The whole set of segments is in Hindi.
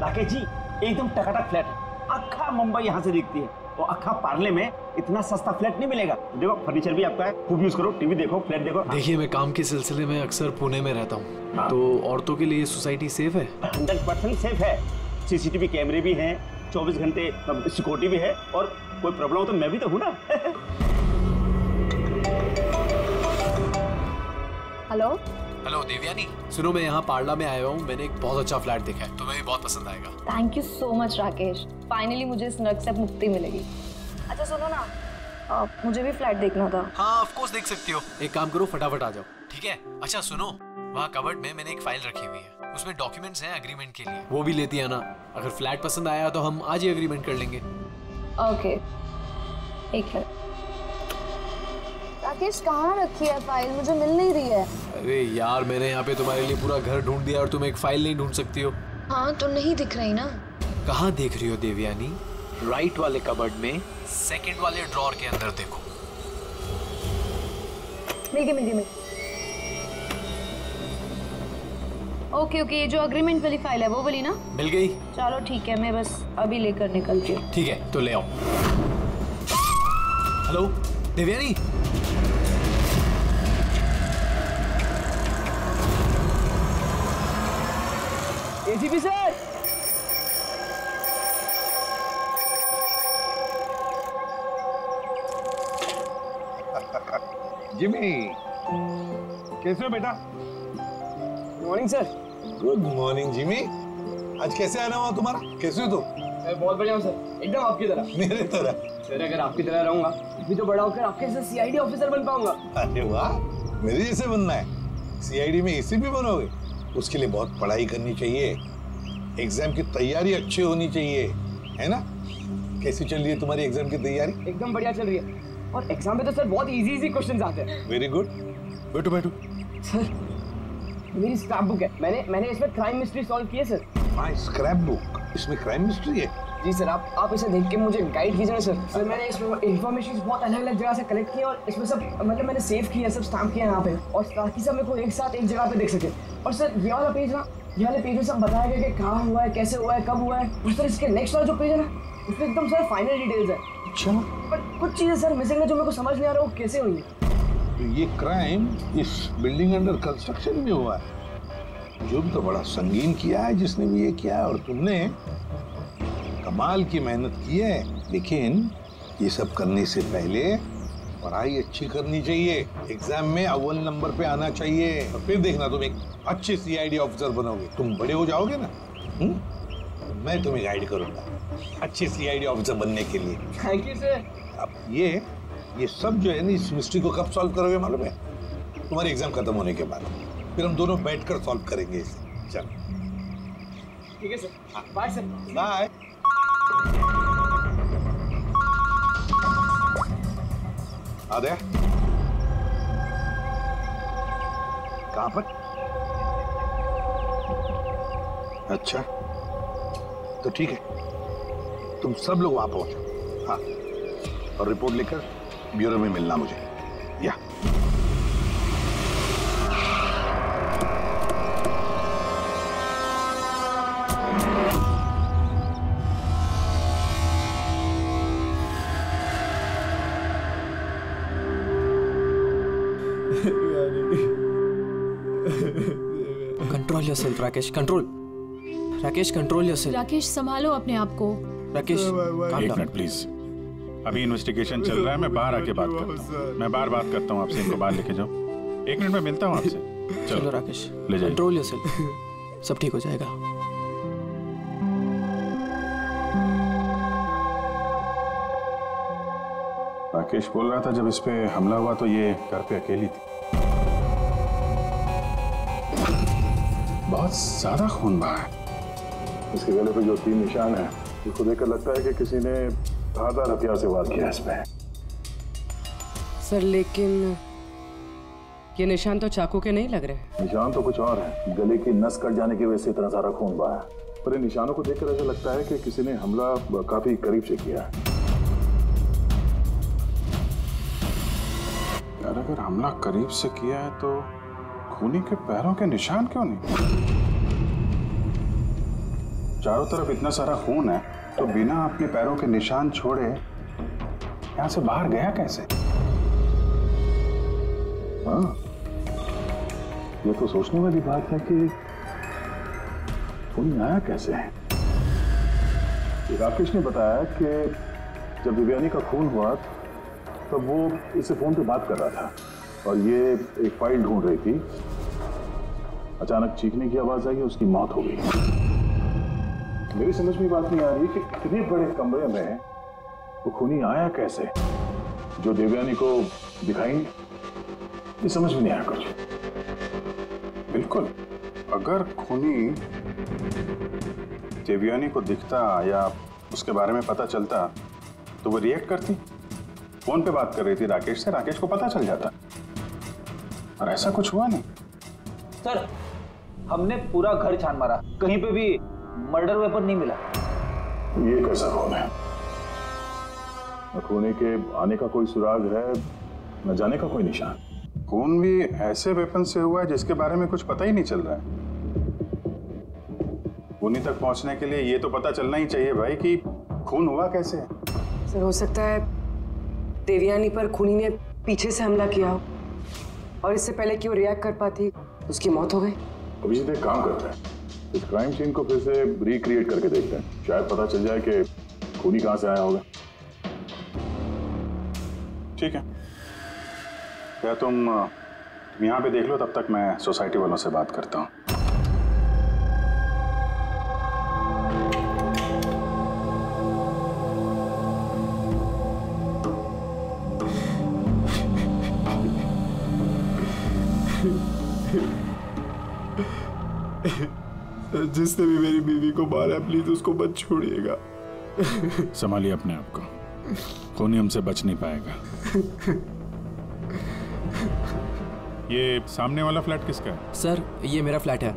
राकेश जी एकदम टकाटक फ्लैट है, अक्खा मुंबई यहाँ से दिखती है। और अक्खा पार्ले में इतना सस्ता फ्लैट नहीं मिलेगा। देखो फर्नीचर भी आपका है, खूब यूज करो, टीवी देखो, फ्लैट देखो। देखिए मैं काम के सिलसिले में अक्सर पुणे में रहता हूँ, तो औरतों के लिए सोसाइटी सेफ है? 100% सेफ है। सीसीटीवी कैमरे भी हैं, 24 घंटे सिक्योरिटी भी है, और कोई प्रॉब्लम हो तो मैं भी तो हूँ ना। हेलो हेलो देवयानी, सुनो मैं यहाँ पार्ला में आया हूँ, मैंने एक बहुत अच्छा फ्लैट देखा है, तुम्हें भी बहुत पसंद आएगा। Thank you so much Rakesh, finally मुझे इस नर्क से मुक्ति मिलेगी। अच्छा सुनो ना, मुझे भी फ्लैट देखना था। हाँ ऑफ कोर्स देख सकती हो, एक काम करो फटाफट आ जाओ, ठीक है? अच्छा सुनो, वहाँ कबर्ड में मैंने एक फाइल रखी हुई है, उसमें डॉक्यूमेंट्स हैं एग्रीमेंट के लिए, वो भी लेती है ना। अगर फ्लैट पसंद आया तो हम आज ही एग्रीमेंट कर लेंगे। ओके एक मिनट। राकेश कहाँ रखी है फाइल, मुझे मिल नहीं रही है। अरे यार मैंने यहाँ पे तुम्हारे लिए पूरा घर ढूंढ दिया और तुम एक फाइल नहीं ढूंढ सकती हो? हाँ तो नहीं दिख रही ना। कहाँ देख रही हो देवयानी? राइट वाले कबर्ड में सेकंड वाले ड्रॉर के अंदर देखो। मिल गई। ओके ये जो अग्रीमेंट वाली फाइल है वो वाली ना? मिल गई? चलो ठीक है, मैं बस अभी लेकर निकलती हूँ। ठीक है तो ले आओ। Hello Devyani, ACP sir, Jimmy कैसे हो बेटा? Morning sir. Good morning Jimmy, आज कैसे आना हुआ तुम्हारा? कैसे हो तुम? बहुत बढ़िया हूँ सर, एकदम आपकी तरह। मेरे तरह? सर अगर आपकी तरह रहूंगा भी तो बड़ा होकर आपके जैसे सीआईडी ऑफिसर बन पाऊंगा। अरे वाह, मेरे जैसे बनना है? सीआईडी में एसीपी बनोगे? उसके लिए बहुत पढ़ाई करनी चाहिए, एग्जाम की तैयारी अच्छी होनी चाहिए, है ना? कैसी चल रही है तुम्हारी एग्जाम की तैयारी? एकदम बढ़िया चल रही है, और एग्जाम में तो सर बहुत इजी क्वेश्चंस आते हैं। वेरी गुड, बैठो बैठो। सर मेरी स्क्रैप बुक है, मैंने इसमें क्राइम मिस्ट्री सॉल्व की है सर। हाँ स्क्रैप बुक, इसमें क्राइम मिस्ट्री है? जी सर, आप इसे देख के मुझे गाइड कीजिए ना सर। सर मैंने इसमें इन्फॉर्मेशन बहुत अलग अलग जगह से कलेक्ट की है, और इसमें सब मतलब मैंने सेव किया, सब स्टैम्प किया यहाँ पे, और ताकि सब मेरे को एक साथ एक जगह पे देख सके। और सर ये वाला पेज ना, ये वाले पेज में सब बताया गया कि कहाँ हुआ है, कैसे हुआ है, कब हुआ है। और सर इसके नेक्स्ट वाला जो पेज है ना, उसमें एकदम सर फाइनल डिटेल्स है। अच्छा, पर कुछ चीजें सर मिसिंग है जो मेरे को समझ नहीं आ रहा वो कैसे हुई। तो ये क्राइम इस बिल्डिंग अंडर कंस्ट्रक्शन में हुआ है? जुर्म तो बड़ा संगीन किया है जिसने भी ये किया है, और तुमने कमाल की मेहनत की है। लेकिन ये सब करने से पहले पढ़ाई अच्छी करनी चाहिए, एग्जाम में अव्वल नंबर पे आना चाहिए, और फिर देखना तुम एक अच्छे सीआईडी ऑफिसर बनोगे। तुम बड़े हो जाओगे ना, मैं तुम्हें गाइड करूंगा अच्छे सीआईडी ऑफिसर बनने के लिए। Thank you sir. अब ये सब जो है ना, इस मिस्ट्री को कब सॉल्व करोगे मालूम है? तुम्हारे एग्जाम खत्म होने के बाद, फिर हम दोनों बैठकर सॉल्व करेंगे इसे। चलो ठीक है sir, bye sir. Bye. Adya कहाँ पर? अच्छा तो ठीक है, तुम सब लोग वहां पहुंचो। हाँ, और रिपोर्ट लेकर ब्यूरो में मिलना मुझे। या control yourself Rakesh, Rakesh control yourself. Rakesh संभालो अपने आप को। राकेश एक मिनट प्लीज, अभी इन्वेस्टिगेशन चल रहा है, मैं बाहर आके बात करता हूँ। मैं बाहर बात करता हूँ आपसे, इनको बाहर लेके जाओ। 1 मिनट में मिलता हूँ आपसे। चलो राकेश, ले जाइए। कंट्रोल योरसेल्फ, सब ठीक हो जाएगा। राकेश बोल रहा था जब इस पे हमला हुआ तो ये घर पे अकेली थी। बहुत ज्यादा खून बहा है। इसके गले पे जो 3 निशान है, इसको देखकर लगता है कि किसी ने धारदार हथियार से वार किया इसमें। सर लेकिन ये निशान तो चाकू के नहीं लग रहे। निशान तो कुछ और है, गले की नस कट जाने की वजह से इतना सारा खून बहा है। पर इन निशानों को देखकर ऐसा लगता है कि किसी ने हमला काफी करीब से किया है। यार अगर हमला करीब से किया है तो खूनी के पैरों के निशान क्यों नहीं? चारों तरफ इतना सारा खून है तो बिना अपने पैरों के निशान छोड़े यहाँ से बाहर गया कैसे? हाँ, ये तो सोचने वाली बात है कि खून आया कैसे है। राकेश ने बताया कि जब दिव्यानी का खून हुआ तब वो इससे फोन पे बात कर रहा था और ये एक फाइल ढूंढ रही थी। अचानक चीखने की आवाज आई, उसकी मौत हो गई। मेरी समझ में बात नहीं आ रही कि इतने बड़े कमरे में वो खूनी आया कैसे जो देवयानी को दिखाई नहीं। ये समझ में नहीं आया कुछ। बिल्कुल, अगर खूनी देवयानी को दिखता या उसके बारे में पता चलता तो वो रिएक्ट करती। फोन पे बात कर रही थी राकेश से, राकेश को पता चल जाता, और ऐसा कुछ हुआ नहीं। सर, हमने पूरा घर छान मारा, कहीं पे भी मर्डर वेपन नहीं मिला। ये कैसा खून है? न खूनी के आने का कोई सुराग है, न जाने का कोई निशान। खून भी ऐसे वेपन से हुआ है जिसके बारे में कुछ पता ही नहीं चल रहा है। खूनी तक पहुंचने के लिए ये तो पता चलना ही चाहिए भाई कि खून हुआ कैसे। सर, हो सकता है देवयानी पर खूनी ने पीछे से हमला किया हो और इससे पहले कि वो रिएक्ट कर पाती उसकी मौत हो गई। अभिजीत एक काम करते हैं, इस क्राइम सीन को फिर से रिक्रिएट करके देखते हैं, शायद पता चल जाए कि खूनी कहां से आया होगा। ठीक है, क्या तुम यहाँ पे देख लो, तब तक मैं सोसाइटी वालों से बात करता हूँ। जिसने भी मेरी बीवी को मारा प्लीज उसको मत छोड़िएगा। संभालिए अपने आप को, खूनी हमसे बच नहीं पाएगा। ये सामने वाला फ्लैट किसका है? सर, ये मेरा फ्लैट है।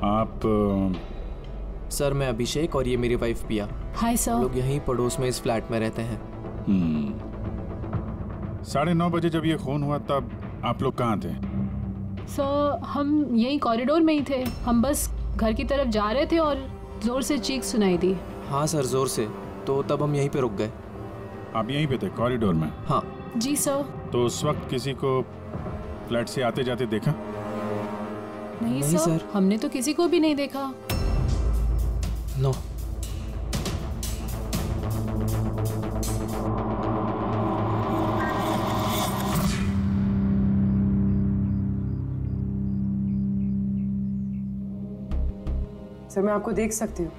आप सर, मैं अभिषेक और ये मेरी वाइफ पिया। Hi sir. लोग यहीं पड़ोस में इस फ्लैट में रहते हैं। 9:30 बजे जब ये खून हुआ तब आप लोग कहाँ थे? सर, हम यहीं कॉरिडोर में ही थे। हम बस घर की तरफ जा रहे थे और जोर से चीख सुनाई दी। हाँ सर, जोर से। तो तब हम यहीं पे रुक गए। आप यहीं पे थे कॉरिडोर में? हाँ जी सर। तो उस वक्त किसी को फ्लैट से आते जाते देखा? नहीं सर, हमने तो किसी को भी नहीं देखा। नो। सर, मैं आपको देख सकती हूँ।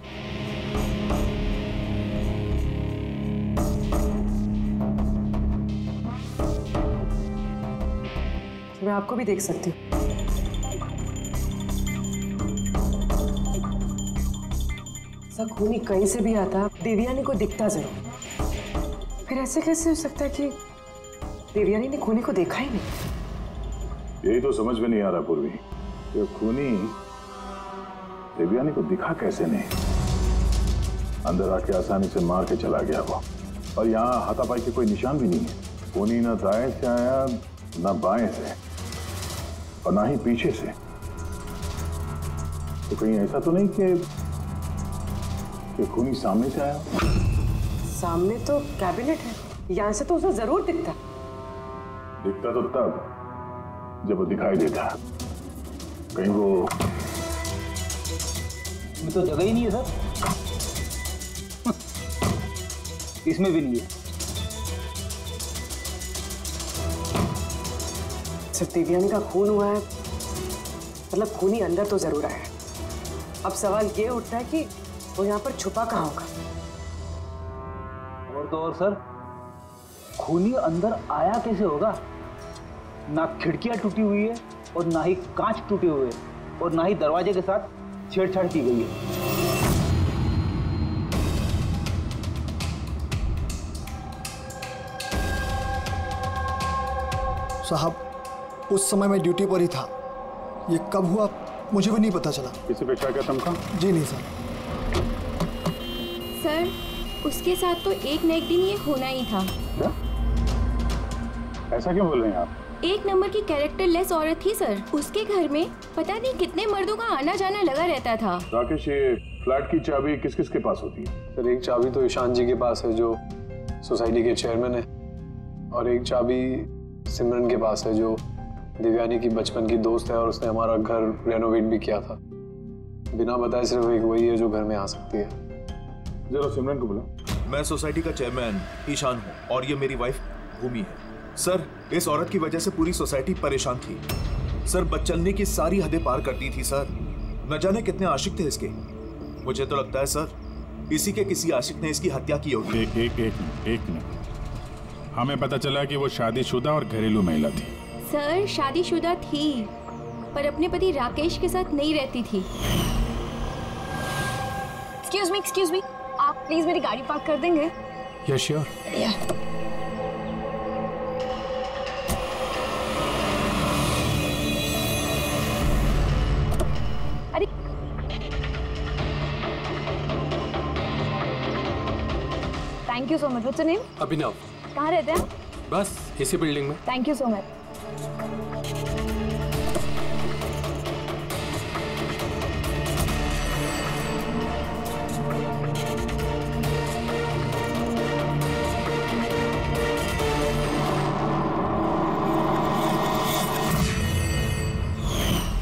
मैं आपको भी देख सकती हूँ। सर, खूनी कहीं से भी आता, देवयानी को दिखता जरूर। फिर ऐसे कैसे हो सकता है कि देवयानी ने खूनी को देखा ही नहीं? यही तो समझ में नहीं आ रहा पूर्वी, कि खूनी देवयानी को दिखा कैसे नहीं। अंदर आके आसानी से मार के चला गया वो, और यहाँ हाथापाई के कोई निशान भी नहीं है। खूनी ना दाएं से आया ना बाएं से और ना ही पीछे से। तो कहीं ऐसा तो नहीं कि खूनी सामने से आया? सामने तो कैबिनेट है, यहाँ से तो उसे जरूर दिखता। दिखता तो तब जब वो दिखाई देता। कहीं वो तो जगह ही नहीं है सर। इसमें भी नहीं है। सिर्फ देवयानी का खून हुआ है, मतलब खूनी अंदर तो जरूर आया है। अब सवाल ये उठता है कि वो यहाँ पर छुपा कहाँ होगा। और तो और सर, खूनी अंदर आया कैसे होगा? ना खिड़कियां टूटी हुई है और ना ही कांच टूटे हुए और ना ही दरवाजे के साथ छेड़छाड़ की गई है। साहब, उस समय मैं ड्यूटी पर ही था। ये कब हुआ मुझे भी नहीं पता चला। किसी पे शक है तुमको? जी नहीं सर। सर, उसके साथ तो एक न एक दिन ये होना ही था। क्या? ऐसा क्यों बोल रहे हैं आप? एक नंबर की कैरेक्टरलेस औरत थी सर। उसके घर में पता नहीं कितने मर्दों का आना जाना लगा रहता था। राकेश, ये फ्लैट की चाबी किस किस के पास होती है? सर एक चाबी तो ईशान जी के पास है जो सोसाइटी के चेयरमैन है, और एक चाबी सिमरन के पास है जो दिव्यानी की बचपन की दोस्त है और उसने हमारा घर रेनोवेट भी किया था। बिना बताए सिर्फ एक वही है जो घर में आ सकती है। जरा सिमरन को बुला। मैं सोसाइटी का चेयरमैन ईशान हूँ और ये मेरी वाइफ भूमि है। सर इस औरत की वजह से पूरी सोसाइटी परेशान थी। सर बदचलने की सारी हदें पार करती थी सर। न जाने कितने आशिक थे इसके। मुझे तो लगता है सर इसी के किसी आशिक ने इसकी हत्या की होगी। एक मिनट, हमें पता चला कि वो शादीशुदा और घरेलू महिला थी। सर शादीशुदा थी पर अपने पति राकेश के साथ नहीं रहती थी। एक्सक्यूज मी, आप प्लीज मेरी गाड़ी पार्क कर देंगे? Yes sure. अरे thank you so much. What's your name? Abhinav. कहाँ रहते हैं? बस इसी बिल्डिंग में। Thank you so much.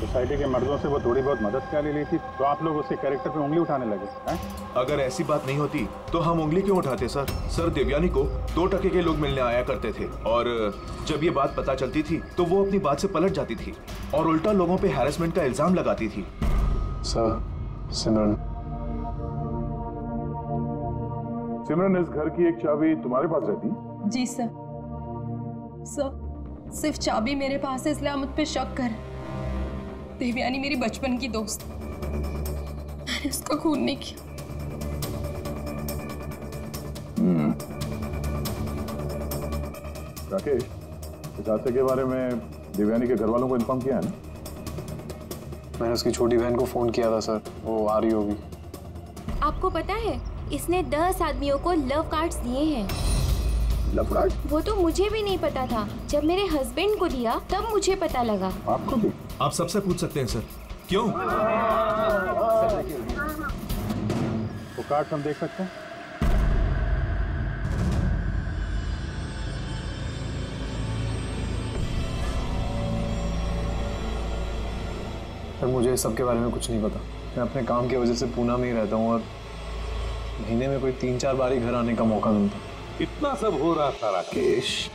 Society के मर्दों से वो थोड़ी बहुत मदद क्या ले ली थी, तो आप लोग उसके कैरेक्टर पे उंगली उठाने लगे हैं? अगर ऐसी बात नहीं होती तो हम उंगली क्यों उठाते सर? सर दिव्यानी को 2 टके के लोग मिलने आया करते थे और जब ये बात पता चलती थी तो वो अपनी बात से पलट जाती थी और उल्टा लोगों पे हैरेसमेंट का इल्जाम लगाती थी। सर सिमरन इस घर की एक चाबी तुम्हारे पास रहती है? जी सर। सिर्फ चाबी मेरे पास है इसलिए आप मुझ पे शक कर। देवयानी मेरी बचपन की दोस्त, मैंने उसका खून नहीं किया। राकेश, इस हादसे के बारे में देवयानी के घर वालों को इन्फॉर्म किया है ना? मैंने उसकी छोटी बहन को फोन किया था सर, वो आ रही होगी। आपको पता है इसने 10 आदमियों को लव कार्ड्स दिए हैं। Love card? वो तो मुझे भी नहीं पता था, जब मेरे हस्बैंड को दिया तब मुझे पता लगा। आपको भी? आप सबसे पूछ सकते हैं सर। क्यों? वो कार्ड हम देख सकते हैं? सर मुझे इस सब के बारे में कुछ नहीं पता। मैं अपने काम की वजह से पूना में ही रहता हूँ और महीने में कोई 3-4 बार ही घर आने का मौका मिलता। इतना सब हो रहा था राकेश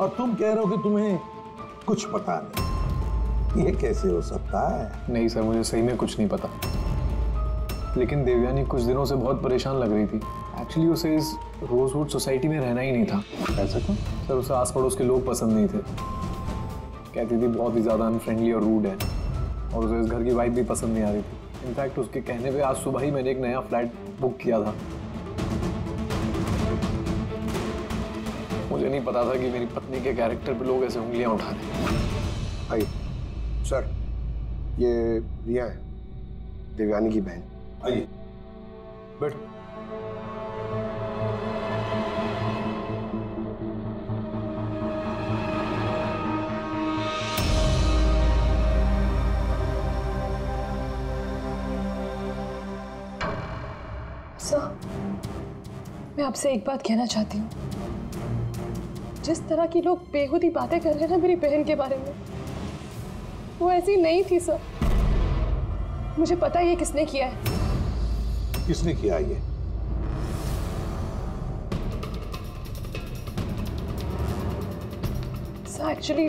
और तुम कह रहे हो कि तुम्हें कुछ पता नहीं। ये कैसे हो सकता है? नहीं सर, मुझे सही में कुछ नहीं पता। लेकिन देवयानी कुछ दिनों से बहुत परेशान लग रही थी। एक्चुअली उसे इस रोजवुड सोसाइटी में रहना ही नहीं था। ऐसा क्यों? सर उसे आस पड़ोस के लोग पसंद नहीं थे। कहती थी बहुत ही ज़्यादा अनफ्रेंडली और रूड है और उसे इस घर की वाइब भी पसंद नहीं आ रही थी। इनफैक्ट उसके कहने पे आज सुबह ही मैंने एक नया फ्लैट बुक किया था। मुझे नहीं पता था कि मेरी पत्नी के कैरेक्टर पे लोग ऐसे उंगलियां उठा रहे हैं। सर ये रिया है, देवयानी की बहन। आइए बैठ। सर मैं आपसे एक बात कहना चाहती हूँ। जिस तरह की लोग बेहुदी बातें कर रहे हैं ना मेरी बहन के बारे में, वो ऐसी नहीं थी सर। मुझे पता है ये किसने किया है। किसने किया ये? सर एक्चुअली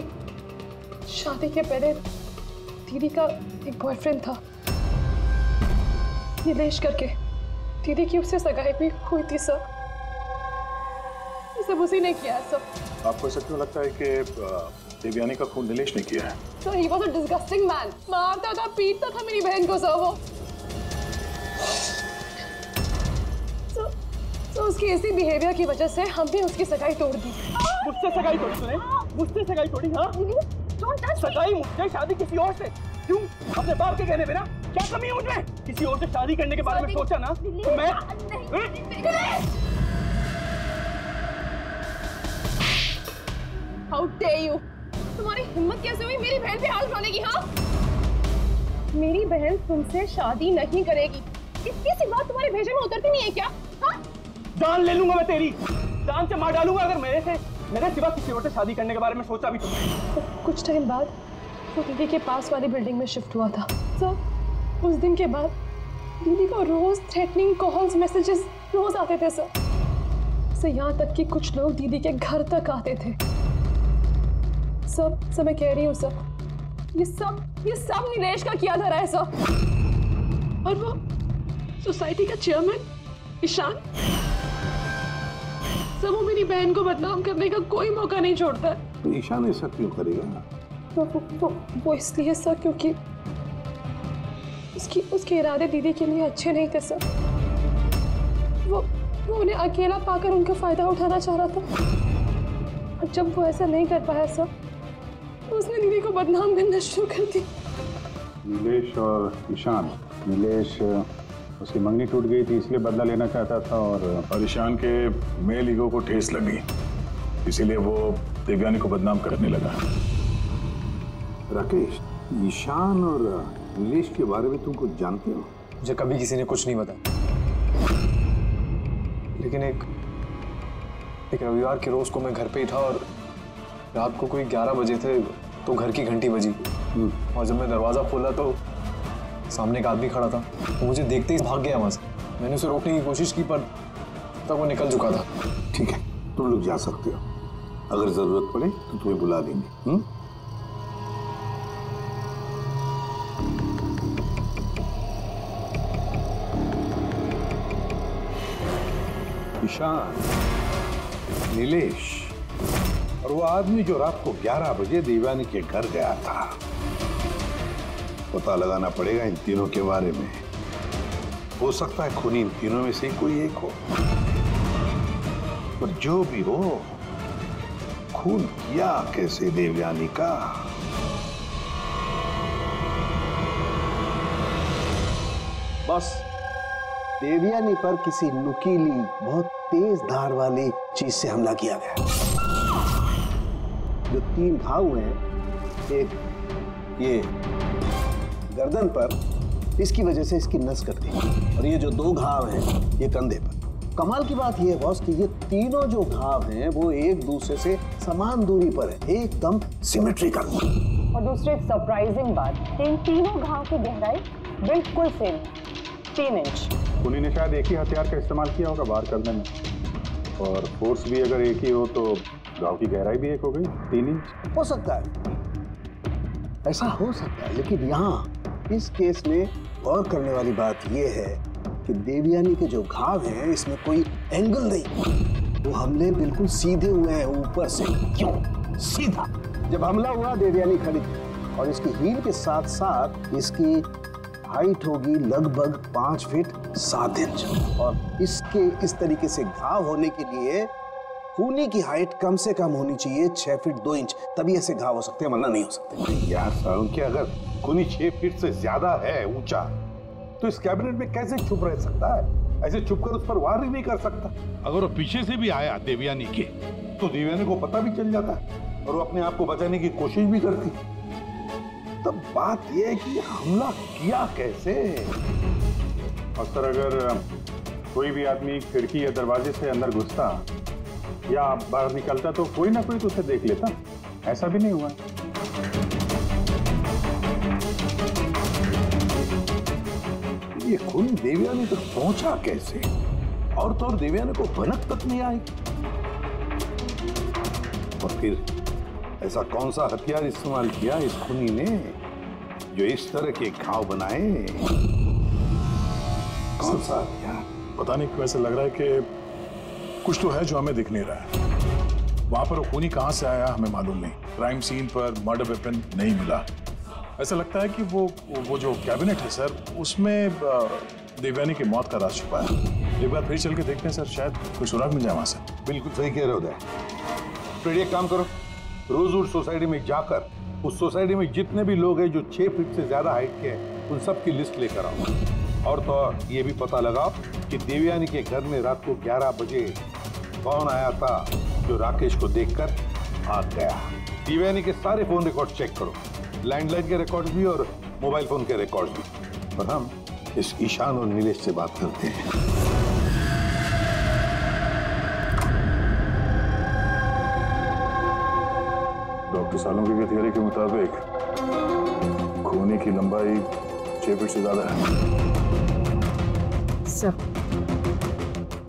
शादी के पहले दीदी का एक बॉयफ्रेंड था नीलेश करके। दीदी की उससे सगाई भी हुई थी सर। ये सब उसी ने किया है सर। आपको ऐसा क्यों लगता है कि देवयानी का खून नीलेश ने किया है? Sir he was a disgusting man. मारता था, पीटता था मेरी बहन को सर वो। तो उसकी ऐसी बिहेवियर की वजह से हमने उसकी सगाई तोड़ दी। मुझसे सगाई तोड़ी तूने? मुझसे सगाई तोड़ी? हाँ सगाई मुझसे, शादी किसी और से? क्यों? अपने बाप के कहने पे ना? क्या कमी है मुझमें? किसी और से शादी करने के बारे में सोचा ना तो मैं हाउ डेयर यू! तुम्हारी हिम्मत कैसे हुई मेरी बहन पे हाथ उठाने की? हाँ मेरी बहन तुमसे शादी नहीं करेगी। इतनी सी बात तुम्हारे भेजे में उतरती नहीं है क्या? हाँ? जान ले लूंगा मैं तेरी, जान से मार डालूंगा अगर मेरे सिवा किसी और से शादी करने के बारे में सोचा भी तुमने। कुछ टाइम बाद वो दीदी के पास वाली बिल्डिंग में शिफ्ट हुआ था सर। उस दिन के बाद दीदी को रोज थ्रेटनिंग कॉल्स मैसेजेस रोज आते थे सर। यहाँ तक कि कुछ लोग दीदी के घर तक आते थे। सर मैं कह रही हूँ सर, ये सब नीलेश का किया जा रहा है सर। और वो सोसाइटी का चेयरमैन ईशान सर, वो मेरी बहन को बदनाम करने का कोई मौका नहीं छोड़ता है। तो ईशान ऐसा क्यों करेगा? वो इसलिए सर क्योंकि उसके इरादे दीदी के लिए अच्छे नहीं थे सर। वो उन्हें अकेला पाकर उनका फायदा उठाना चाह रहा था। और जब वो ऐसा नहीं कर पाया सर, तो उसने दीदी को बदनाम करना शुरू कर दी। नीलेश और ईशान, नीलेश उसकी मंगनी टूट गई थी इसलिए बदला लेना चाहता था, और ईशान के मेल ईगो को ठेस लगी, इसीलिए वो देवयानी को बदनाम करने लगा। राकेश, ईशान और नीलेश के बारे में तुम कुछ जानते हो? मुझे कभी किसी ने कुछ नहीं बताया, लेकिन एक रविवार के रोज को मैं घर पे ही था और रात को कोई 11 बजे थे तो घर की घंटी बजी। और जब मैं दरवाजा खोला तो सामने एक आदमी खड़ा था। तो मुझे देखते ही भाग गया वहां से। मैंने उसे रोकने की कोशिश की पर तब वो निकल चुका था। ठीक है, तुम लोग जा सकते हो। अगर जरूरत पड़े तो तुम्हें बुला देंगे। ईशान, नीलेश और वो आदमी जो रात को 11 बजे देवयानी के घर गया था, पता लगाना पड़ेगा इन तीनों के बारे में। हो सकता है खूनी इन तीनों में से कोई एक हो, पर जो भी हो, खून किया कैसे देवयानी का? बस देवयानी पर किसी नुकीली, बहुत तेज धार वाली चीज से हमला किया गया। जो 3 घाव हुए हैं, एक ये गर्दन पर, इसकी वजह से इसकी नस कट गई, और ये जो 2 घाव हैं ये कंधे पर। कमाल की बात ये बॉस कि ये तीनों जो घाव हैं वो एक दूसरे से समान दूरी पर है, एकदम सिमेट्रिकल। और दूसरी सरप्राइजिंग बात, इन तीनों घाव की गहराई बिल्कुल सेम, 3 इंच। खूनी ने शायद एक ही हथियार का इस्तेमाल किया होगा बाहर करने में, और फोर्स भी अगर एक ही हो तो घाव की गहराई भी एक हो गई, 3 इंच। हो सकता है, ऐसा हो सकता है, लेकिन यहाँ इस केस में गौर करने वाली बात यह है कि देवयानी के जो घाव हैं इसमें कोई एंगल नहीं, वो हमले बिल्कुल सीधे हुए हैं ऊपर से। क्यों सीधा? जब हमला हुआ देवयानी खड़ी थी और इसकी हील के साथ साथ इसकी हाइट होगी लगभग 5 फीट 7 इंच, और इसके इस तरीके से घाव होने के लिए खूनी की हाइट कम से कम होनी चाहिए 6 फीट 2 इंच, तभी ऐसे घाव हो सकते हैं, वरना नहीं हो सकते। यार सारुण, कि अगर खूनी 6 फीट से ज्यादा है ऊंचा, तो इस कैबिनेट में कैसे चुप रह सकता है? ऐसे चुप कर उस पर वार ही नहीं कर सकता। अगर वो पीछे से भी आया देवयानी के, तो देवयानी को पता भी चल जाता और वो अपने आप को बचाने की कोशिश भी करती। तब बात यह है कि हमला किया कैसे? और सर, अगर कोई भी आदमी खिड़की या दरवाजे से अंदर घुसता या बाहर निकलता तो कोई ना कोई तो उसे देख लेता, ऐसा भी नहीं हुआ। ये खून देवयानी तक पहुंचा कैसे? और तो और देवयानी को भनक तक नहीं आई। और फिर ऐसा कौन सा हथियार इस्तेमाल किया इस खूनी ने जो इस तरह के घाव बनाए? कौन सा हथियार? पता नहीं क्यों ऐसा लग रहा है कि कुछ तो है जो हमें दिख नहीं रहा है। वहां पर वो खूनी कहां से आया हमें मालूम नहीं। क्राइम सीन पर मर्डर वेपन नहीं मिला। ऐसा लगता है कि वो जो कैबिनेट है सर, उसमें देवयानी की मौत का राज छुपा है। एक बार फिर चल के देखते हैं सर, शायद कोई सुराग मिल जाए वहां से। बिल्कुल सही कह रहे हो उदय। फिर एक काम करो, रोजवुड सोसाइटी में जाकर उस सोसाइटी में जितने भी लोग हैं जो 6 फीट से ज्यादा हाइट के हैं, उन सब की लिस्ट लेकर आओ। और तो और ये भी पता लगाओ कि देवयानी के घर में रात को 11 बजे कौन आया था जो राकेश को देखकर भाग गया। देवयानी के सारे फोन रिकॉर्ड चेक करो, लैंडलाइन के रिकॉर्ड भी और मोबाइल फोन के रिकॉर्ड भी। और हम इस ईशान और नीलेश से बात करते हैं। डॉक्टर सालों की थियरी के मुताबिक खूनी की लंबाई 6 फीट से ज्यादा है। सर,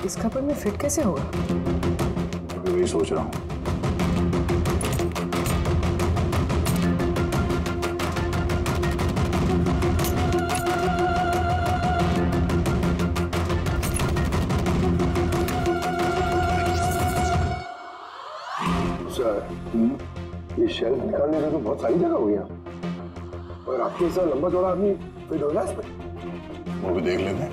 इस कपड़े में फिट कैसे होगा? अभी वही सोच रहा हूँ। ये शेल्फ निकालने में तो बहुत सारी जगह हो गया, और आपके ऐसा लंबा चौड़ा आदमी फिट हो गया इसमें। वो भी देख लेते हैं।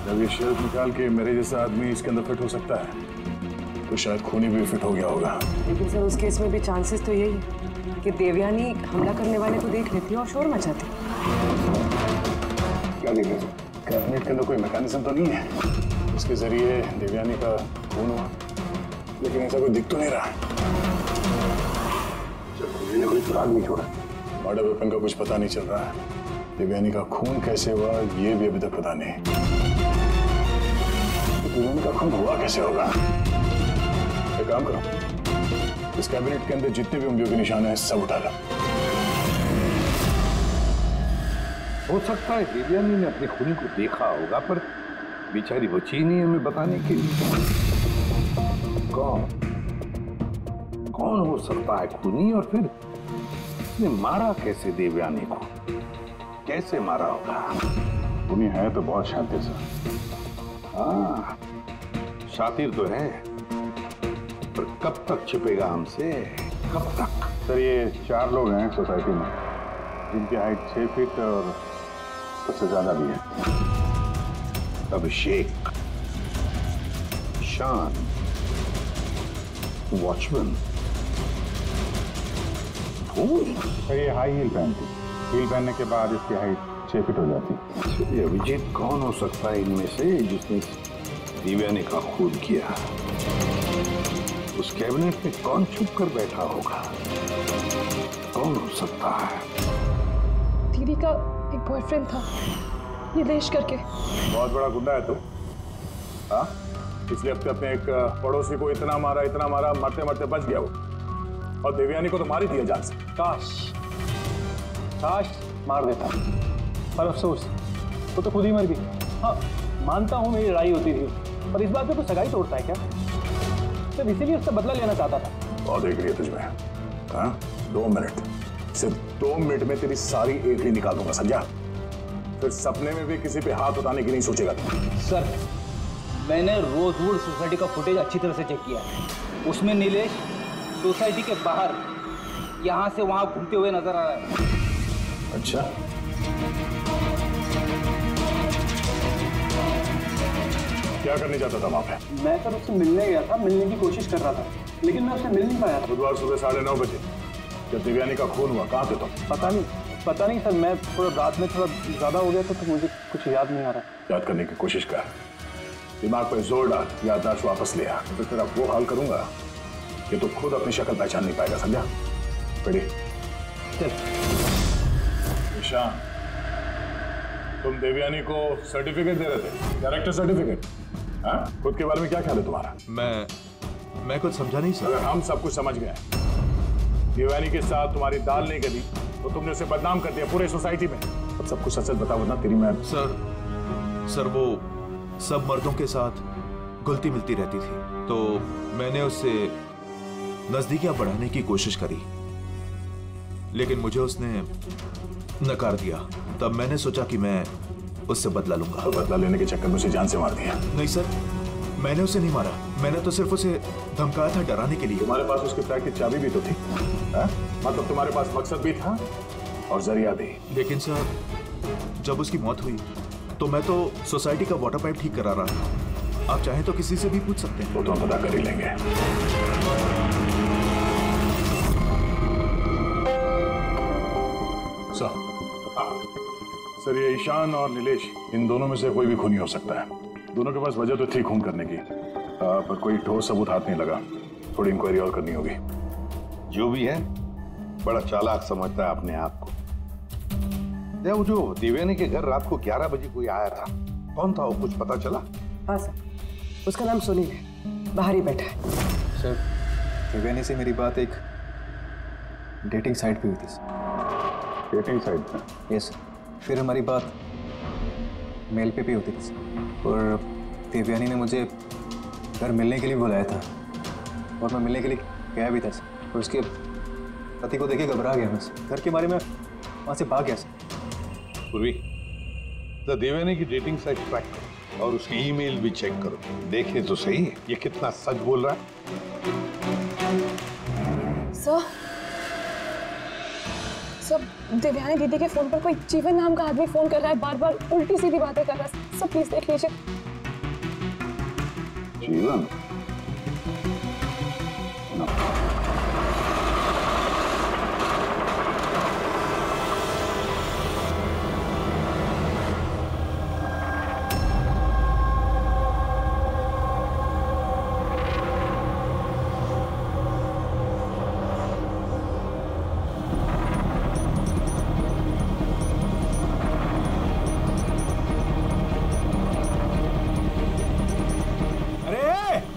जब ये शेल्फ निकाल के मेरे जैसा आदमी इसके अंदर फिट हो सकता है तो शायद खूनी भी फिट हो गया होगा। लेकिन सर उस केस में भी चांसेस तो यही है कि देवयानी हमला करने वाले को देख लेती और शोर मचाती। क्या देख रहे? कैबिनेट के अंदर कोई मैकेनिज्म तो नहीं है उसके जरिए देवयानी का खून हुआ, लेकिन ऐसा कोई दिख तो नहीं रहा। मैंने कोई सुराग नहीं छोड़ा। मर्डर वेपन का कुछ पता नहीं चल रहा है। देवयानी का खून कैसे हुआ ये भी अभी तक पता नहीं। देवयानी का खून हुआ कैसे होगा? एक काम करो, इस कैबिनेट के अंदर जितने भी उंगलियों के निशान हैं सब उठा लो। हो सकता है देवयानी ने अपने खूनी को देखा होगा, पर बेचारी बची नहीं हमें बताने के लिए। कौन हो सकता है खूनी, और फिर उसने मारा कैसे देवयानी को? कैसे मारा होगा? खूनी है तो बहुत शातिर सर। हाँ, शातिर तो है, पर कब तक छिपेगा हमसे? कब तक? सर ये 4 लोग हैं सोसाइटी में जिनकी हाइट 6 फीट और उससे ज्यादा भी है। अभिषेक, ईशान, वॉचमैन, सर ये हाई हील पहनती। हील पहनने के बाद इसकी हाइट 6 फीट हो जाती। अभिजीत कौन हो सकता है इनमें से जिसने देवयानी का खून किया? उस कैबिनेट में कौन छुप कर बैठा होगा? कौन हो सकता है? दीदी का एक बॉयफ्रेंड था, नीलेश करके। बहुत बड़ा गुंडा है तू। हाँ, पिछले हफ्ते अपने एक पड़ोसी को इतना मारा, मरते मरते बच गया वो, और देवयानी को तो मार ही दिया जान से। काश मार देता, पर अफसोस वो तो खुद ही मर गई। हाँ, मानता हूँ मेरी लड़ाई होती थी, पर इस बात पे तो सगाई तोड़ता है क्या? सिर्फ इसीलिए उससे बदला लेना चाहता था। बहुत देख रही है तुझमें। हाँ, 2 मिनट, सिर्फ 2 मिनट में तेरी सारी एंट्री निकाल दूंगा, समझा? फिर सपने में भी किसी पे हाथ उठाने की नहीं सोचेगा तू। सर, मैंने रोजवुड सोसाइटी का फुटेज अच्छी तरह से चेक किया है। उसमें नीलेश सोसाइटी के बाहर यहाँ से वहाँ घूमते हुए नजर आ रहा है। अच्छा, क्या करने जाता था वहाँ पे? मैं सर उससे मिलने गया था, मिलने की कोशिश कर रहा था, लेकिन मैं उससे मिल नहीं पाया। बुधवार सुबह 9:30 बजे जब देवयानी का खून हुआ, कहाँ थे तुम? पता नहीं सर, मैं थोड़ा रात में थोड़ा ज्यादा हो गया था तो मुझे कुछ याद नहीं आ रहा। याद करने की कोशिश कर, दिमाग पर जोर डाल, याददाश्त वापस ले आ, तो फिर अब वो हाल करूंगा कि तू खुद अपनी शक्ल पहचान नहीं पाएगा, समझा? बैठी। चल। ईशान, तुम देवयानी को सर्टिफिकेट दे रहे थे, कैरेक्टर सर्टिफिकेट। हाँ, खुद के बारे में क्या ख्याल है तुम्हारा? मैं कुछ समझा नहीं सर। अगर हम सब कुछ समझ गए, देवयानी के साथ तुम्हारी दाल नहीं गली तो तुमने उसे बदनाम कर दिया पूरे सोसाइटी में। अब सब कुछ सच सच बताओ ना, तेरी मैं। सर वो सब मर्दों के साथ घुलती मिलती रहती थी, तो मैंने उससे नजदीकियां बढ़ाने की कोशिश करी, लेकिन मुझे उसने नकार दिया। तब मैंने सोचा कि मैं उससे बदला लूंगा। बदला लेने के चक्कर में उसे जान से मार दिया? नहीं सर, मैंने उसे नहीं मारा, मैंने तो सिर्फ उसे धमकाया था डराने के लिए। तुम्हारे पास उसके फ्लैट की चाबी भी तो थी, मतलब तुम्हारे पास मकसद भी था और जरिया भी। लेकिन सर, जब उसकी मौत हुई तो मैं तो सोसाइटी का वाटर पाइप ठीक करा रहा था। आप चाहें तो किसी से भी पूछ सकते हैं। वो तो हम पता कर ही लेंगे। सर, ये ईशान और नीलेश, इन दोनों में से कोई भी खूनी हो सकता है। दोनों के पास वजह तो थी खून करने की, पर कोई ठोस सबूत हाथ नहीं लगा। थोड़ी इंक्वायरी और करनी होगी। जो भी है, बड़ा चालाक समझता है अपने आप को। वो जो देवयानी के घर रात को 11 बजे कोई आया था, कौन था वो, कुछ पता चला? हाँ सर, उसका नाम सुनील है, बाहर ही बैठा है। सर, देवयानी से मेरी बात एक डेटिंग साइट पे हुई थी। डेटिंग साइट पे? Yes sir. फिर हमारी बात मेल पे भी होती थी सर, और देवयानी ने मुझे घर मिलने के लिए बुलाया था और मैं मिलने के लिए गया भी था सर, और उसके पति को देखे घबरा गया मैं सर। घर के बारे में वहाँ से भाग गया सर। पूर्वी, देवयानी की डेटिंग साइट ट्रैक करो और उसकी ईमेल भी चेक करो, देखे तो सही ये कितना सच बोल रहा है। सर, देवयानी दीदी के फोन पर कोई जीवन नाम का आदमी फोन कर रहा है, बार बार उल्टी सीधी बातें कर रहा है। सर प्लीज देख लीजिए। जीवन?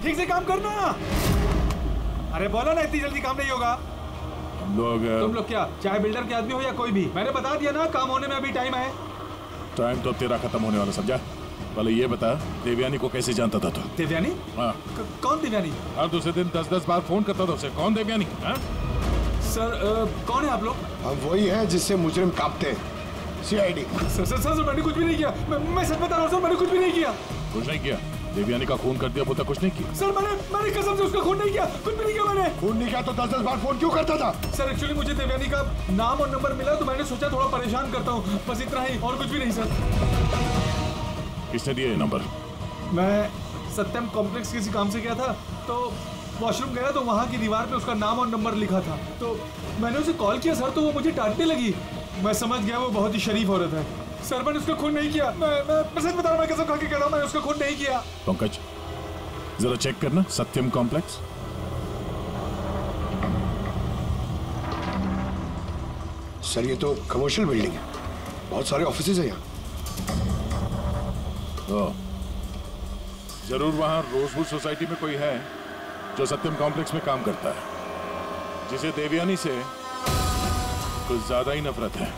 ठीक से काम करना। अरे बोलो ना, इतनी जल्दी काम नहीं होगा। हम लोग तुम लोग क्या, चाहे बिल्डर के आदमी हो या कोई भी, मैंने बता दिया ना, काम होने में अभी टाइम है। टाइम तो तेरा खत्म होने वाला, समझा? पहले ये बता, देवयानी को कैसे जानता था तू? देवयानी? हाँ। कौन देवयानी? हर दूसरे दिन 10-10 बार फोन करता था उसे। कौन देवयानी? सर, कौन है आप लोग? हम वही है जिससे मुजरिम कांपते हैं, CID। सर, मैंने कुछ भी नहीं किया। मैं सच बता रहा हूँ सर, मैंने कुछ भी नहीं किया। कुछ नहीं किया? देवयानी का खून कर दिया, वो तक कुछ नहीं किया? सर, मैंने कसम से उसका खून नहीं किया, कुछ भी नहीं किया मैंने। खून नहीं किया तो 10-10 बार फोन क्यों करता था? सर, एक्चुअली मुझे देवयानी का नाम और नंबर मिला तो मैंने सोचा थोड़ा परेशान करता हूँ, बस इतना ही, और कुछ भी नहीं सर। किसने दिया ये नंबर? मैं सत्यम कॉम्प्लेक्स किसी काम से गया था, तो वॉशरूम गया तो वहाँ की दीवार पे उसका नाम और नंबर लिखा था, तो मैंने उसे कॉल किया सर, तो वो मुझे डांटने लगी। मैं समझ गया वो बहुत ही शरीफ औरत है। सर, मैंने उसका खून नहीं किया। मैं सच बता रहा हूँ, मैं कसम खा के कह रहा हूँ, मैंने उसका खून नहीं किया। पंकज, जरा चेक करना सत्यम कॉम्प्लेक्स। सर, ये तो कमर्शियल बिल्डिंग है, बहुत सारे ऑफिसेज हैं यहाँ। जरूर वहां रोजवुड सोसाइटी में कोई है जो सत्यम कॉम्प्लेक्स में काम करता है, जिसे देवयानी से कुछ ज्यादा ही नफरत है।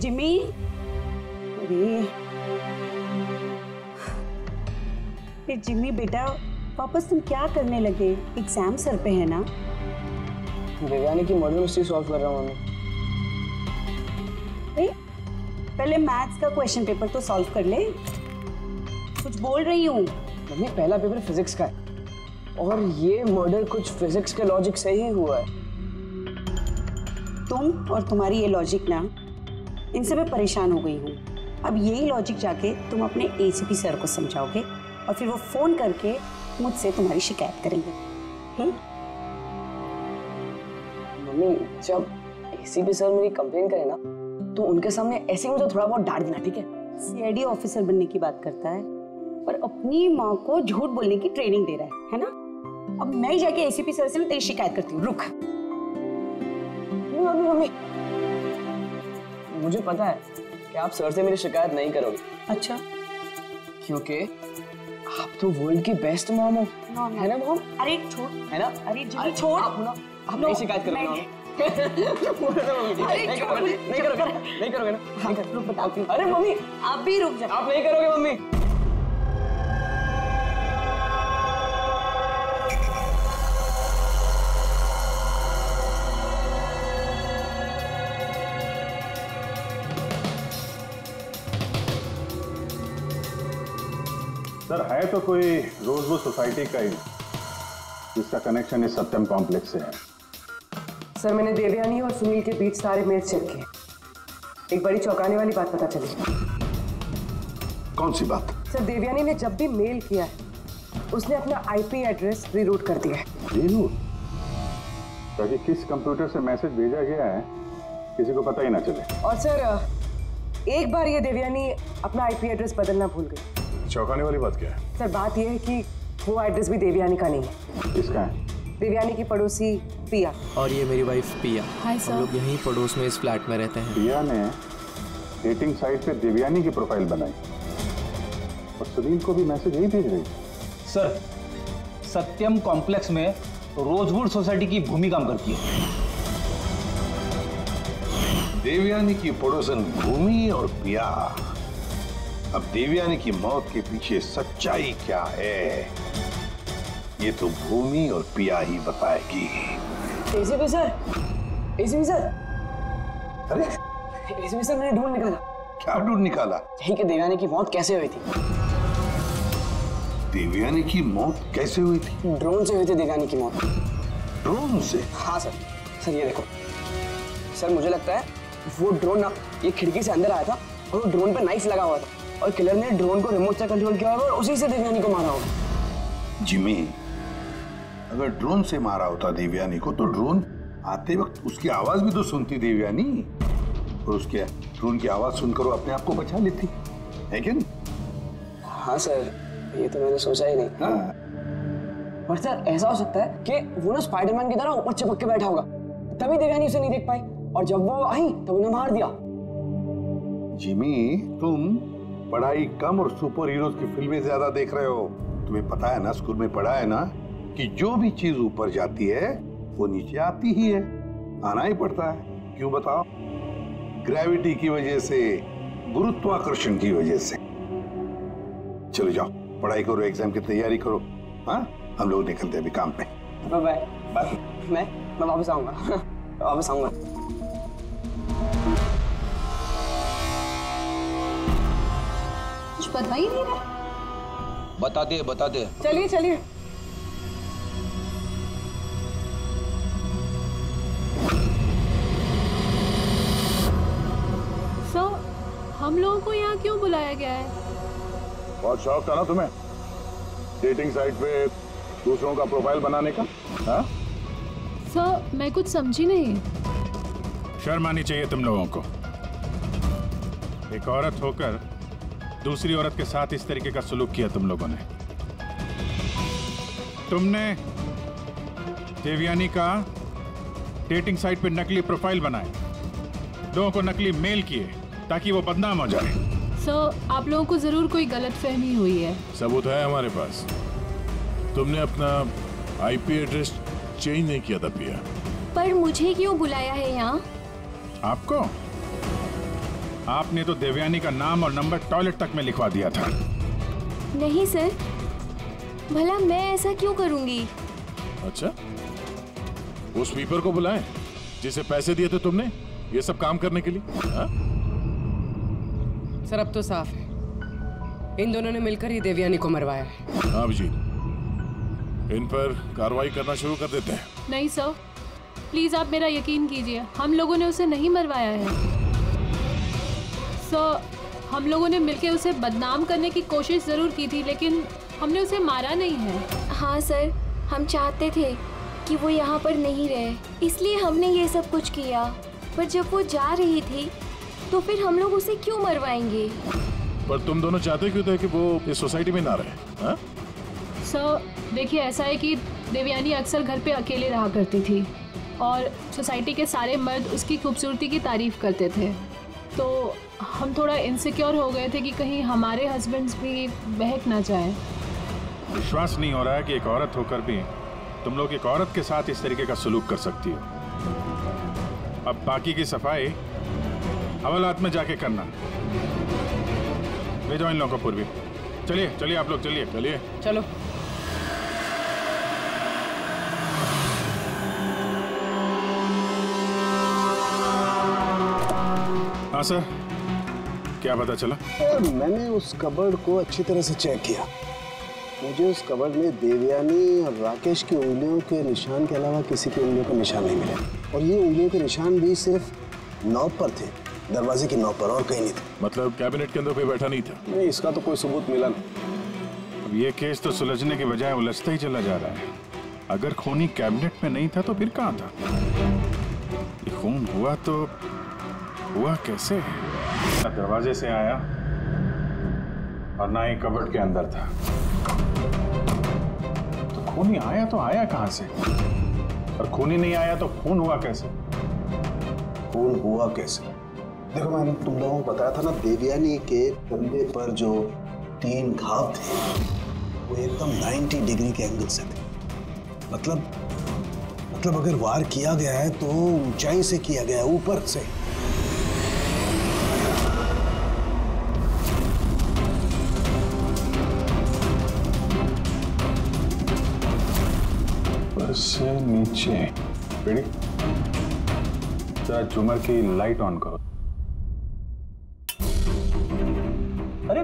जिमी, अरे जिमी बेटा, वापस तुम क्या करने लगे? एग्जाम सर पे है ना? देवयानी की मर्डर मिस्ट्री सॉल्व कर रहा हूँ मम्मी। पहले मैथ्स का क्वेश्चन पेपर तो सॉल्व कर ले। कुछ बोल रही हूँ। मम्मी, पहला पेपर फिजिक्स का है और ये मर्डर कुछ फिजिक्स के लॉजिक से ही हुआ है। तुम और तुम्हारी ये लॉजिक ना, इनसे मैं परेशान हो गई हूँ। अब यही लॉजिक जाके तुम अपने ACP सर को समझाओगे और फिर वो फोन करके मुझसे तुम्हारी शिकायत करेंगे। मम्मी, जब ACP सर मेरी कंप्लेन करे ना, तो उनके सामने ऐसे ही मुझे थोड़ा बहुत डांट देना, ठीक है? CID ऑफिसर बनने की बात करता है पर अपनी माँ को झूठ बोलने की ट्रेनिंग दे रहा है ना? अब मैं ही जाके ACP सर से ना तेरी शिकायत करती हूँ। रुक। मम्मी, मुझे पता है कि आप सर से मेरी शिकायत नहीं करोगे। अच्छा? क्योंकि आप तो वर्ल्ड की बेस्ट मॉम हो, है ना मॉम? अरे छोड़, है ना? अरे जिमी छोड़। आप नहीं शिकायत करोगे ना? नहीं करोगे ना? रुक, बताती हूँ। अरे मम्मी, आप भी रुक जाओ। आप नहीं करोगे मम्मी? सर है तो कोई रोजवुड सोसाइटी का ही जिसका कनेक्शन इस सत्यम कॉम्प्लेक्स से है। सर मैंने देवयानी और सुनील के बीच सारे मेल्स चेक किए। एक बड़ी चौंकाने वाली बात पता चली। कौन सी बात? सर देवयानी ने जब भी मेल किया है उसने अपना आईपी एड्रेस रीरूट कर दिया है। रीरूट? ताकि किस कंप्यूटर से मैसेज भेजा गया है किसी को पता ही ना चले। और सर एक बार ये देवयानी अपना आईपी एड्रेस बदलना भूल गई। चौंकाने वाली बात क्या है? सर बात यह है कि वो एड्रेस भी देवयानी का नहीं है। किसका है? देवयानी की पड़ोसी पिया। और ये मेरी वाइफ पिया। Hi sir. हम लोग यहीं पड़ोस में इस फ्लैट में रहते हैं। पिया ने डेटिंग साइट पे देवयानी की प्रोफाइल बनाई और सुनील को भी मैसेज यही भेज रही। सर सत्यम कॉम्प्लेक्स में रोजवुड सोसाइटी की भूमि काम करती है। देवयानी की पड़ोसन भूमि और पिया। अब देवयानी की मौत के पीछे सच्चाई क्या है ये तो भूमि और पिया ही बताएगी। ACP sir, ACP sir. अरे एसीपी सर मैंने ढूंढ निकाला। क्या ढूंढ निकाला? यही कि देवयानी की मौत कैसे हुई थी। देवयानी की मौत कैसे हुई थी? ड्रोन से हुई थी देवयानी की मौत। ड्रोन से? हाँ सर। सर ये देखो सर, मुझे लगता है वो ड्रोन ना ये खिड़की से अंदर आया था और वो ड्रोन पे नाइफ लगा हुआ था और किलर ने ड्रोन को रिमोट से कंट्रोल किया और उसी से देवयानी को मारा होगा। जिमी, अगर ड्रोन से मारा होता देवयानी को तो ड्रोन आते वक्त उसकी आवाज भी तो सुनती देवयानी और उसके ड्रोन की आवाज सुनकर वो अपने आप को बचा लेती है क्या? हाँ सर, ये तो मैंने सोचा ही नहीं। हाँ। पर सर ऐसा हो सकता है कि वो ना स्पाइडरमैन की तरह ऊपर चिपक के बैठा होगा, तभी देवयानी उसे नहीं देख पाई और जब वो आई तब उन्हें मार दिया। जिमी, तुम पढ़ाई कम और सुपर हीरोज की फिल्में ज्यादा देख रहे हो। तुम्हें पता है ना, स्कूल में पढ़ा है ना कि जो भी चीज ऊपर जाती है वो नीचे आती ही है, आना ही पड़ता है। क्यों बताओ? ग्रेविटी की वजह से, गुरुत्वाकर्षण की वजह से। चलो जाओ, पढ़ाई करो, एग्जाम की तैयारी करो। हाँ, हम लोग निकलते हैं अभी काम पे। Bye bye. मैं वापस आऊंगा। वापस आऊंगा। कुछ बता ही नहीं रहा। बता दे। चलिए चलिए। सर हम लोगों को यहाँ क्यों बुलाया गया है? बहुत शौक था ना तुम्हें डेटिंग साइट पे दूसरों का प्रोफाइल बनाने का? हाँ? सर मैं कुछ समझी नहीं। शर्म आनी चाहिए तुम लोगों को। एक औरत होकर दूसरी औरत के साथ इस तरीके का सलूक किया तुम लोगों ने। तुमने देवयानी का डेटिंग साइट पे नकली प्रोफाइल बनाए, लोगों को नकली मेल किए ताकि वो बदनाम हो जाए। सर आप लोगों को जरूर कोई गलतफहमी हुई है। सबूत है हमारे पास। तुमने अपना आईपी एड्रेस चेंज नहीं किया था पिया। पर मुझे क्यों बुलाया है यहाँ? आपको? आपने तो देवयानी का नाम और नंबर टॉयलेट तक में लिखवा दिया था। नहीं सर, भला मैं ऐसा क्यों करूंगी? अच्छा, वो स्वीपर को बुलाएं जिसे पैसे दिए थे तुमने ये सब काम करने के लिए? हा? सर अब तो साफ है, इन दोनों ने मिलकर ही देवयानी को मरवाया है। हाँ जी, इन पर कार्रवाई करना शुरू कर देते हैं। नहीं सर, प्लीज आप मेरा यकीन कीजिए, हम लोगों ने उसे नहीं मरवाया है। सर हम लोगों ने मिलकर उसे बदनाम करने की कोशिश जरूर की थी, लेकिन हमने उसे मारा नहीं है। हाँ सर, हम चाहते थे कि वो यहाँ पर नहीं रहे, इसलिए हमने ये सब कुछ किया। पर जब वो जा रही थी तो फिर हम लोग उसे क्यों मरवाएंगे? पर तुम दोनों चाहते क्यों थे कि वो इस सोसाइटी में ना रहे? हा? सर देखिए, ऐसा है कि देवयानी अक्सर घर पे अकेले रहा करती थी और सोसाइटी के सारे मर्द उसकी खूबसूरती की तारीफ करते थे, तो हम थोड़ा इनसिक्योर हो गए थे कि कहीं हमारे हस्बैंड्स भी बहक ना जाए। विश्वास नहीं हो रहा है कि एक औरत होकर भी तुम लोग एक औरत के साथ इस तरीके का सलूक कर सकती हो। अब बाकी की सफाई हवालात में जाके करना। ले जाओ इन लोगों को पूर्वी। चलिए चलिए आप लोग, चलिए चलिए चलो। हाँ सर, क्या पता चला? मैंने उस कबर्ड को अच्छी तरह से चेक किया मुझे उस कबर्ड में देवयानी और राकेश की उंगलियों के निशान के अलावा किसी की उंगलियों का निशान नहीं मिला। और ये उंगलियों के निशान भी सिर्फ नॉब पर थे, दरवाजे की नॉब पर, और कहीं नहीं थे। मतलब कैबिनेट के अंदर कोई बैठा नहीं था? नहीं, इसका तो कोई सबूत मिला नहीं। अब ये केस तो सुलझने के बजाय उलझता ही चला जा रहा है। अगर खूनी कैबिनेट में नहीं था तो फिर कहाँ था? ये खून हुआ तो हुआ कैसे? ना दरवाजे से आया और ना ही कबर्ड के अंदर था। तो खूनी आया तो आया कहां से? और खूनी नहीं आया तो खून हुआ कैसे? खून हुआ कैसे? देखो, मैंने तुम लोगों को बताया था ना, देवयानी के कंधे पर जो 3 घाव थे वो एकदम 90 डिग्री के एंगल से थे। मतलब अगर वार किया गया है तो ऊंचाई से किया गया है, ऊपर से। ऊपर से नीचे। रेडी? जरा झूमर की लाइट ऑन करो। अरे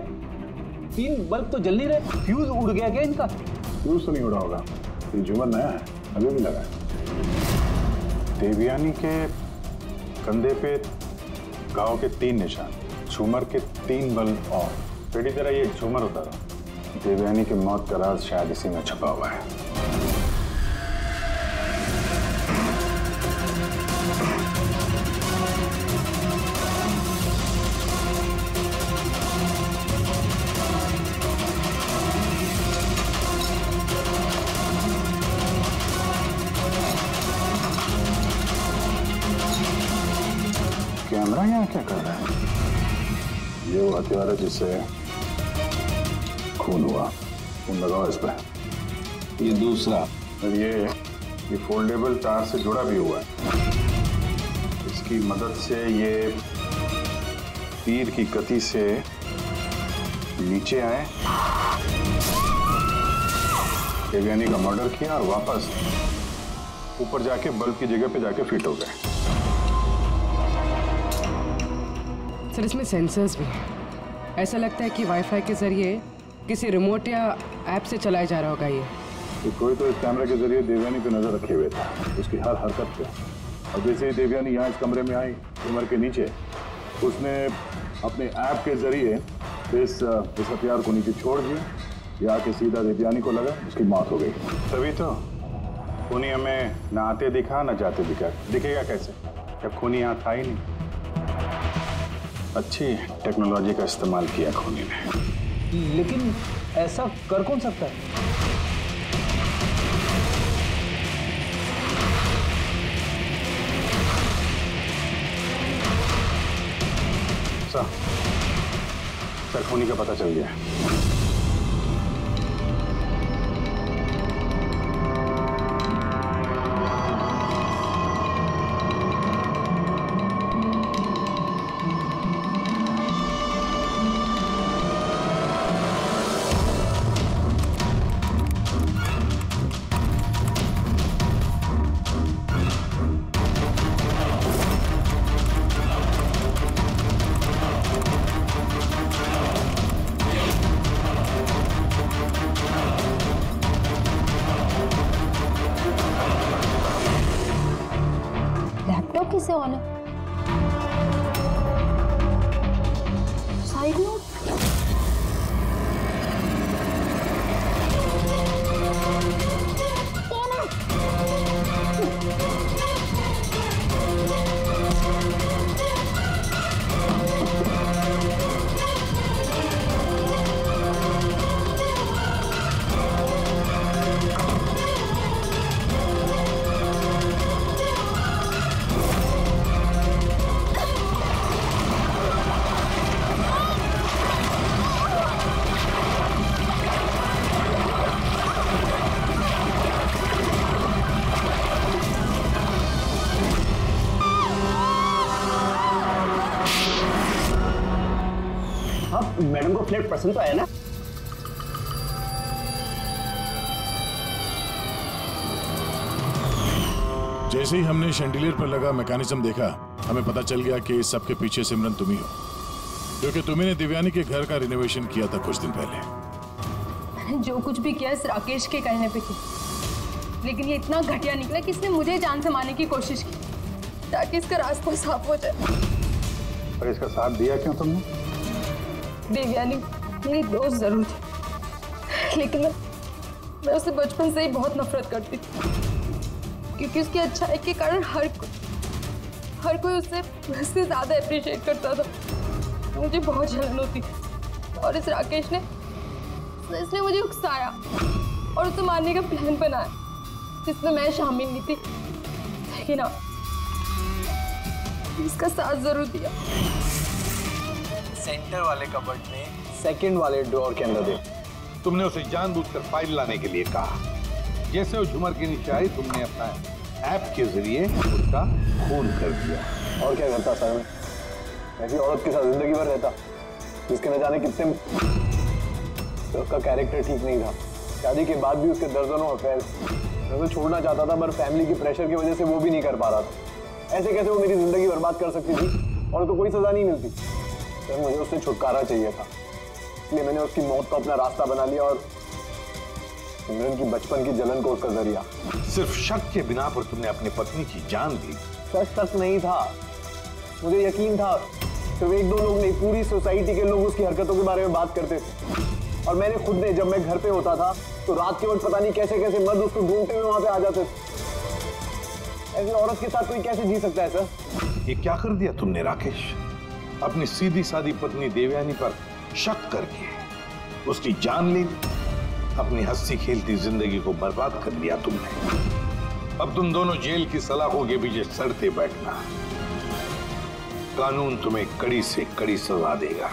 3 बल्ब तो जल नहीं रहे, फ्यूज उड़ गया क्या इनका? फ्यूज तो नहीं उड़ा होगा, ये झूमर नया है, अभी भी लगा है। देवयानी के कंधे पे घाव के 3 निशान, झूमर के 3 बल्ब ऑफ। रेडी? जरा ये झूमर उतारो। देवयानी की मौत का राज शायद इसी में छुपा हुआ है। कैमरा यहाँ क्या कर रहा है? ये वो हथियार है जिससे खून हुआ। खून लगाओ इस पे। ये दूसरा, और ये फोल्डेबल तार से जुड़ा भी हुआ है। इसकी मदद से ये तीर की गति से नीचे आए, देवयानी का मर्डर किया और वापस ऊपर जाके बल्ब की जगह पे जाके फिट हो गए। सर, इसमें सेंसर्स भी हैं। ऐसा लगता है कि वाईफाई के जरिए किसी रिमोट या ऐप से चलाया जा रहा होगा ये। तो कोई तो इस कैमरे के जरिए देवयानी पे नजर रखे हुए था, उसकी हर हरकत पे। और जैसे ही देवयानी यहाँ इस कमरे में आई, उमर के नीचे, उसने अपने ऐप के जरिए इस हथियार को नीचे छोड़ दिया। ये आके सीधा देवयानी को लगा, उसकी मौत हो गई। तभी तो खूनी हमें न आते दिखा न जाते दिखा। दिखेगा कैसे जब खूनी यहाँ था ही नहीं? अच्छी टेक्नोलॉजी का इस्तेमाल किया खूनी ने। लेकिन ऐसा कर कौन सकता है? सर, खूनी का पता चल गया। कैसे ऑन है? Side note? मैडम को फ्लैट पसंद तो आया ना? जैसे ही हमने शैंडिलियर पर लगा मैकेनिज्म देखा, हमें पता चल गया कि इस सब के पीछे सिमरन तुम ही हो, क्योंकि तुम्ही ने देवयानी के घर का रिनोवेशन किया था कुछ दिन पहले। मैंने जो कुछ भी किया इस राकेश के कहने पे किया, लेकिन ये इतना घटिया निकला कि इसने मुझे जान से मारने की कोशिश की ताकि इसका रास्ता साफ हो जाए। पर इसका साथ दिया क्यों तुमने? देवयानी मेरी दोस्त जरूर थी, लेकिन मैं उससे बचपन से ही बहुत नफरत करती थी, क्योंकि उसकी अच्छाई के कारण हर कोई उससे ज्यादा अप्रिशिएट करता था। मुझे बहुत जलन होती और इस राकेश ने इसने मुझे उकसाया और उसे मारने का प्लान बनाया, जिसमें मैं शामिल नहीं थी, लेकिन हाँ इसका साथ जरूर दिया। सेंटर वाले कबर्ड में सेकंड वाले ड्रॉअर के अंदर दे। तुमने उसे जानबूझकर फाइल लाने के लिए कहा। जैसे वो झुमर के नीचे आई, तुमने अपना ऐप के जरिए उसका खून कर दिया। और क्या करता सर मैं? ऐसी औरत के साथ जिंदगी भर रहता जिसके न जाने कितने तो उसका कैरेक्टर ठीक नहीं था। शादी के बाद भी उसके दर्जनों अफेयर। मैं तो छोड़ना चाहता था, पर फैमिली की प्रेशर की वजह से वो भी नहीं कर पा रहा था। ऐसे कैसे वो मेरी जिंदगी बर्बाद कर सकती थी और तो कोई सजा नहीं मिलती। तो मुझे उससे छुटकारा चाहिए था, इसलिए मैंने उसकी मौत को अपना रास्ता बना लिया और सिमरन की बचपन की जलन को उसका जरिया। सिर्फ शक के बिना पर तुमने अपनी पत्नी की जान ली। सच नहीं था, मुझे यकीन था। सिर्फ एक दो लोग नहीं, पूरी सोसाइटी के लोग उसकी हरकतों के बारे में बात करते थे। और मैंने खुद ने, जब मैं घर पे होता था तो रात के वक्त पता नहीं कैसे कैसे मर्द उसको ढूंढते हुए वहां पे आ जाते थे। ऐसी औरत के साथ कोई कैसे जी सकता है सर? ये क्या कर दिया तुमने राकेश? अपनी सीधी सादी पत्नी देवयानी पर शक करके उसकी जान ली, अपनी हंसी खेलती जिंदगी को बर्बाद कर दिया तुमने। अब तुम दोनों जेल की सलाखों के पीछे सड़ते बैठना। कानून तुम्हें कड़ी से कड़ी सजा देगा।